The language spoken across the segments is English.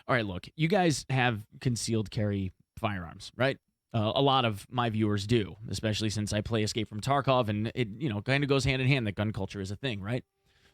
All right, look, you guys have concealed carry firearms, right? A lot of my viewers do, especially since I play Escape from Tarkov, and it, kind of goes hand in hand that gun culture is a thing, right?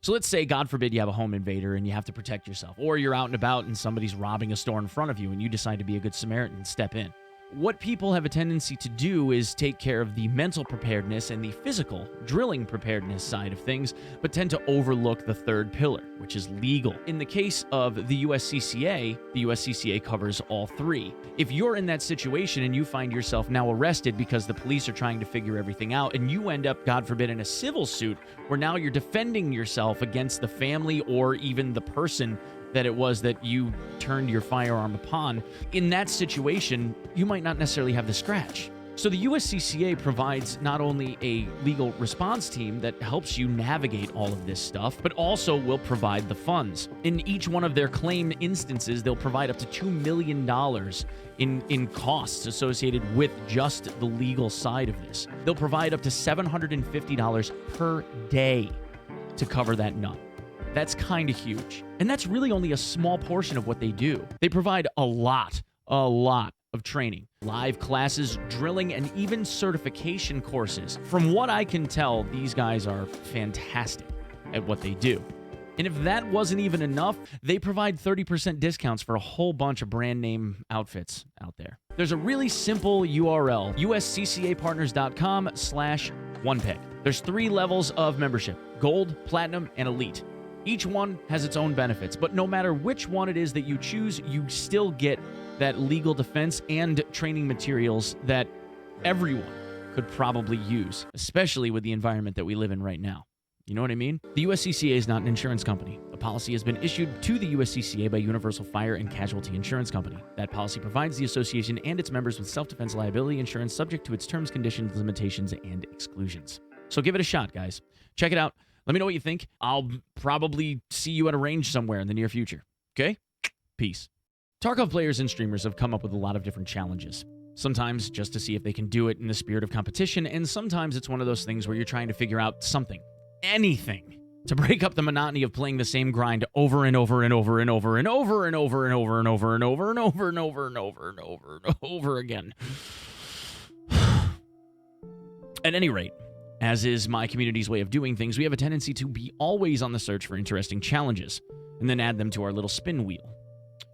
So let's say, God forbid, you have a home invader and you have to protect yourself, or you're out and about and somebody's robbing a store in front of you and you decide to be a good Samaritan and step in. What people have a tendency to do is take care of the mental preparedness and the physical drilling preparedness side of things, but tend to overlook the third pillar, which is legal. In the case of the USCCA covers all three. If you're in that situation and you find yourself now arrested because the police are trying to figure everything out, and you end up, God forbid, in a civil suit where now you're defending yourself against the family or even the person that it was that you turned your firearm upon, in that situation, you might not necessarily have the scratch. So the USCCA provides not only a legal response team that helps you navigate all of this stuff, but also will provide the funds. In each one of their claim instances, they'll provide up to $2 million in costs associated with just the legal side of this. They'll provide up to $750 per day to cover that nut. That's kind of huge. And that's really only a small portion of what they do. They provide a lot of training, live classes, drilling, and even certification courses. From what I can tell, these guys are fantastic at what they do. And if that wasn't even enough, they provide 30% discounts for a whole bunch of brand name outfits out there. There's a really simple URL, usccapartners.com/onepeg. There's 3 levels of membership: gold, platinum, and elite. Each one has its own benefits, but no matter which one it is that you choose, you still get that legal defense and training materials that everyone could probably use, especially with the environment that we live in right now. You know what I mean? The USCCA is not an insurance company. A policy has been issued to the USCCA by Universal Fire and Casualty Insurance Company. That policy provides the association and its members with self-defense liability insurance subject to its terms, conditions, limitations, and exclusions. So give it a shot, guys. Check it out. Let me know what you think. I'll probably see you at a range somewhere in the near future. Okay? Peace. Tarkov players and streamers have come up with a lot of different challenges. Sometimes just to see if they can do it in the spirit of competition, and sometimes it's one of those things where you're trying to figure out something, anything, to break up the monotony of playing the same grind over and over and over and over and over and over and over and over and over and over and over and over and over and over again. At any rate, as is my community's way of doing things, we have a tendency to be always on the search for interesting challenges, and then add them to our little spin wheel.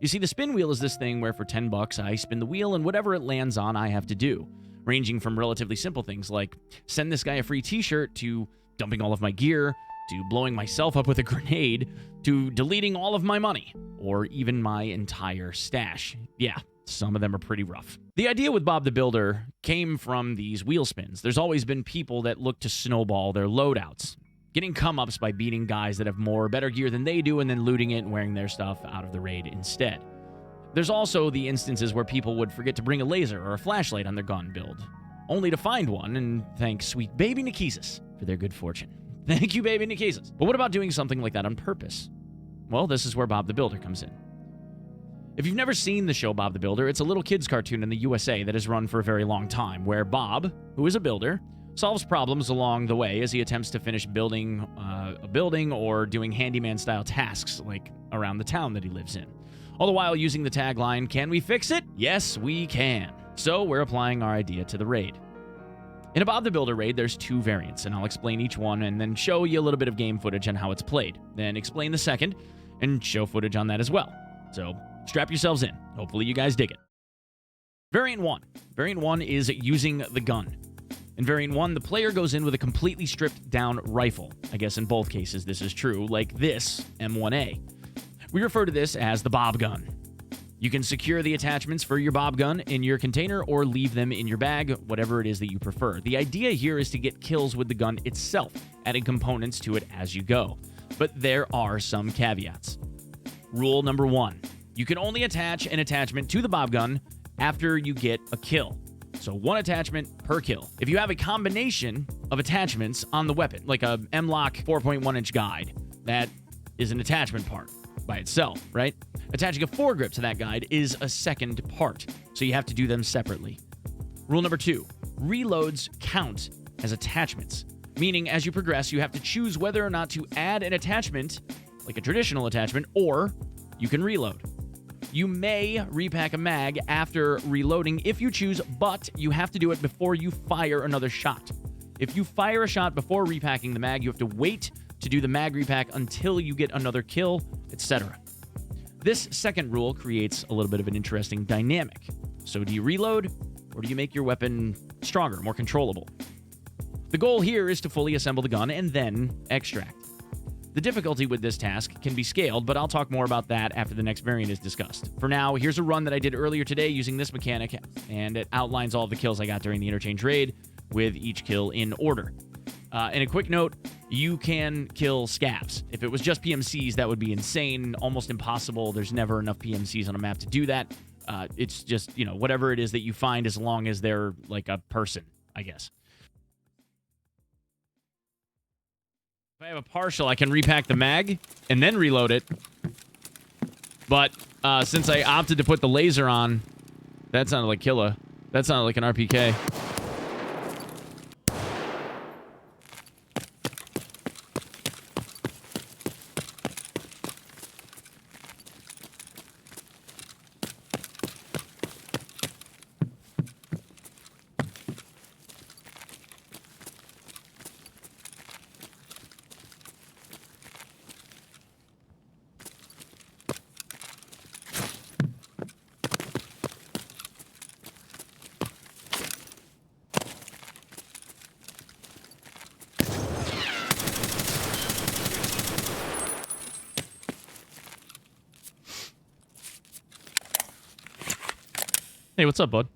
You see, the spin wheel is this thing where for $10 I spin the wheel, and whatever it lands on, I have to do, ranging from relatively simple things like send this guy a free t-shirt, to dumping all of my gear, to blowing myself up with a grenade, to deleting all of my money, or even my entire stash. Yeah, some of them are pretty rough. The idea with Bob the Builder came from these wheel spins. There's always been people that look to snowball their loadouts, getting come-ups by beating guys that have more or better gear than they do and then looting it and wearing their stuff out of the raid instead. There's also the instances where people would forget to bring a laser or a flashlight on their gun build, only to find one and thank sweet baby Nikisis for their good fortune. Thank you, baby Nikisis. But what about doing something like that on purpose? Well, this is where Bob the Builder comes in. If you've never seen the show Bob the Builder, it's a little kid's cartoon in the USA that has run for a very long time, where Bob, who is a builder, solves problems along the way as he attempts to finish building a building or doing handyman-style tasks, like around the town that he lives in. All the while using the tagline, "Can we fix it? Yes, we can." So we're applying our idea to the raid. In a Bob the Builder raid, there's 2 variants, and I'll explain each one and then show you a little bit of game footage on how it's played. Then explain the second and show footage on that as well. So strap yourselves in. Hopefully you guys dig it. Variant 1. Variant 1 is using the gun. In Variant 1, the player goes in with a completely stripped down rifle. I guess in both cases this is true, like this M1A. We refer to this as the Bob gun. You can secure the attachments for your Bob gun in your container or leave them in your bag, whatever it is that you prefer. The idea here is to get kills with the gun itself, adding components to it as you go. But there are some caveats. Rule number 1. You can only attach an attachment to the Bob gun after you get a kill. So 1 attachment per kill. If you have a combination of attachments on the weapon, like a M-Lock 4.1-inch guide, that is an attachment part by itself, right? Attaching a foregrip to that guide is a second part, so you have to do them separately. Rule number 2, reloads count as attachments, meaning as you progress, you have to choose whether or not to add an attachment, like a traditional attachment, or you can reload. You may repack a mag after reloading if you choose, but you have to do it before you fire another shot. If you fire a shot before repacking the mag, you have to wait to do the mag repack until you get another kill, etc. This second rule creates a little bit of an interesting dynamic. So do you reload, or do you make your weapon stronger, more controllable? The goal here is to fully assemble the gun and then extract. The difficulty with this task can be scaled, but I'll talk more about that after the next variant is discussed. For now, here's a run that I did earlier today using this mechanic, and it outlines all of the kills I got during the interchange raid, with each kill in order. And a quick note, you can kill scavs. If it was just PMCs, that would be insane, almost impossible. There's never enough PMCs on a map to do that. It's just, whatever it is that you find, as long as they're like a person, I guess. If I have a partial, I can repack the mag and then reload it. But since I opted to put the laser on, that sounded like Killa. That sounded like an RPK. Hey, what's up, bud?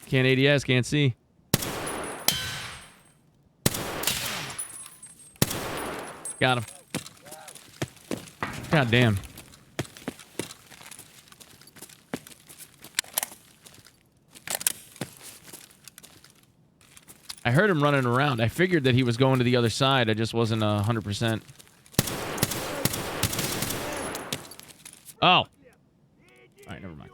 Can't ADS, can't see. Got him. God damn. I heard him running around. I figured that he was going to the other side. I just wasn't 100%. Oh. All right, never mind.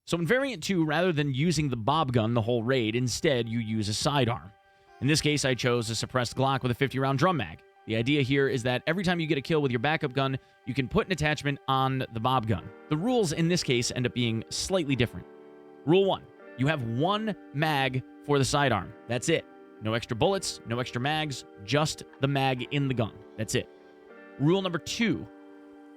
So in Variant 2, rather than using the bob gun the whole raid, instead you use a sidearm. In this case, I chose a suppressed Glock with a 50-round drum mag. The idea here is that every time you get a kill with your backup gun, you can put an attachment on the bob gun. The rules in this case end up being slightly different. Rule 1, you have one mag for the sidearm. That's it. No extra bullets, no extra mags, just the mag in the gun. That's it. Rule number 2,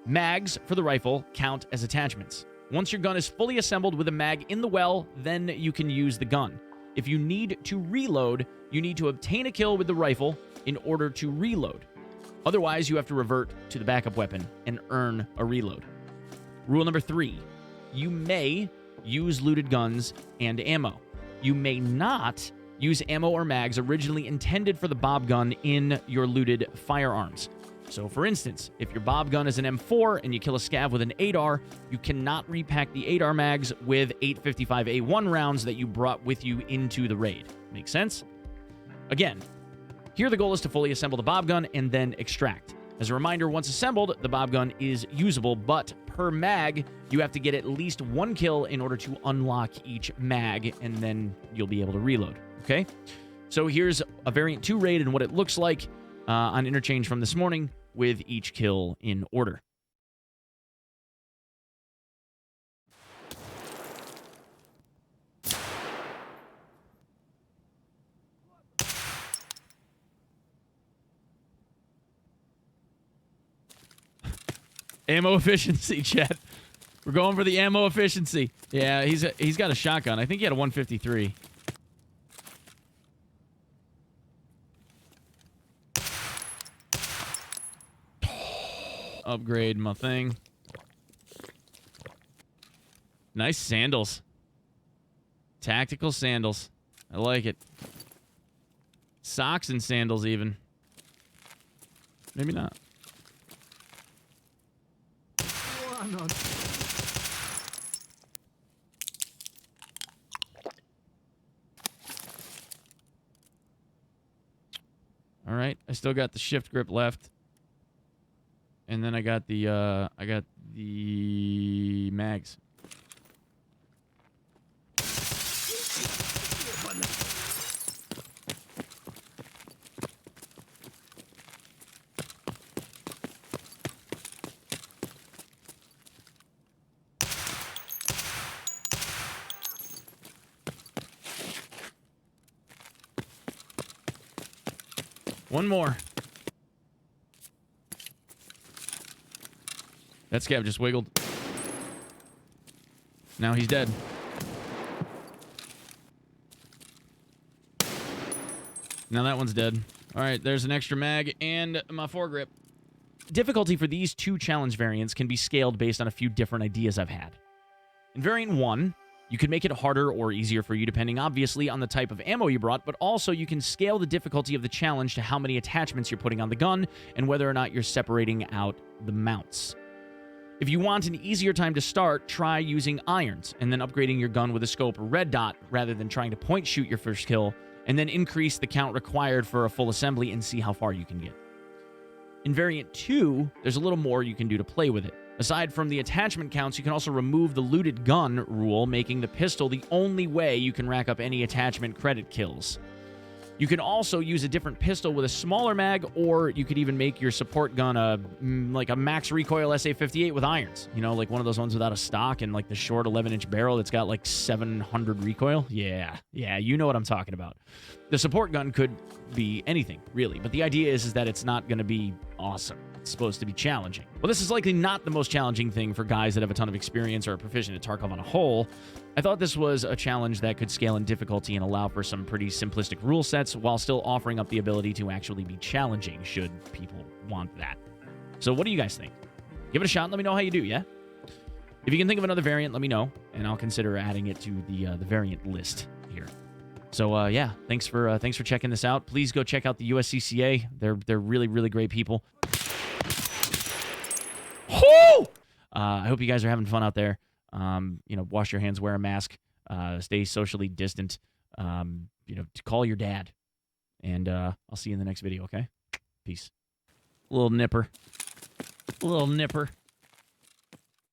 mags for the rifle count as attachments. Once your gun is fully assembled with a mag in the well, then you can use the gun. If you need to reload, you need to obtain a kill with the rifle in order to reload. Otherwise, you have to revert to the backup weapon and earn a reload. Rule number 3, you may use looted guns and ammo. You may not use ammo or mags originally intended for the bob gun in your looted firearms. So, for instance, if your bob gun is an M4 and you kill a scav with an 8R, you cannot repack the 8R mags with 855A1 rounds that you brought with you into the raid. Make sense? Again, here the goal is to fully assemble the bob gun and then extract. As a reminder, once assembled, the bob gun is usable, but per mag, you have to get at least one kill in order to unlock each mag, and then you'll be able to reload, okay? So here's a Variant 2 raid and what it looks like on Interchange from this morning with each kill in order. Ammo efficiency, chat. We're going for the ammo efficiency. Yeah, he's got a shotgun. I think he had a 153. Upgrade my thing. Nice sandals. Tactical sandals. I like it. Socks and sandals even. Maybe not. All right, I still got the shift grip left. And then I got the mags. One more. That scav just wiggled. Now he's dead. Now that one's dead. All right, there's an extra mag and my foregrip. Difficulty for these two challenge variants can be scaled based on a few different ideas I've had. In variant 1, you could make it harder or easier for you depending obviously on the type of ammo you brought, but also you can scale the difficulty of the challenge to how many attachments you're putting on the gun and whether or not you're separating out the mounts. If you want an easier time to start, try using irons and then upgrading your gun with a scope or red dot rather than trying to point shoot your first kill, and then increase the count required for a full assembly and see how far you can get. In variant 2, there's a little more you can do to play with it. Aside from the attachment counts, you can also remove the looted gun rule, making the pistol the only way you can rack up any attachment credit kills. You can also use a different pistol with a smaller mag, or you could even make your support gun like a max recoil SA-58 with irons. You know, like one of those ones without a stock and like the short 11-inch barrel that's got like 700 recoil. Yeah, you know what I'm talking about. The support gun could be anything, really, but the idea is that it's not going to be awesome. It's supposed to be challenging. Well, this is likely not the most challenging thing for guys that have a ton of experience or are proficient at Tarkov on a whole. I thought this was a challenge that could scale in difficulty and allow for some pretty simplistic rule sets while still offering up the ability to actually be challenging should people want that. So what do you guys think? Give it a shot and let me know how you do, yeah? If you can think of another variant, let me know, and I'll consider adding it to the variant list here. So yeah, thanks for checking this out. Please go check out the USCCA. They're really, really great people. Whoo! I hope you guys are having fun out there. You know, wash your hands, wear a mask, stay socially distant. You know, call your dad. And I'll see you in the next video, okay? Peace. Little nipper.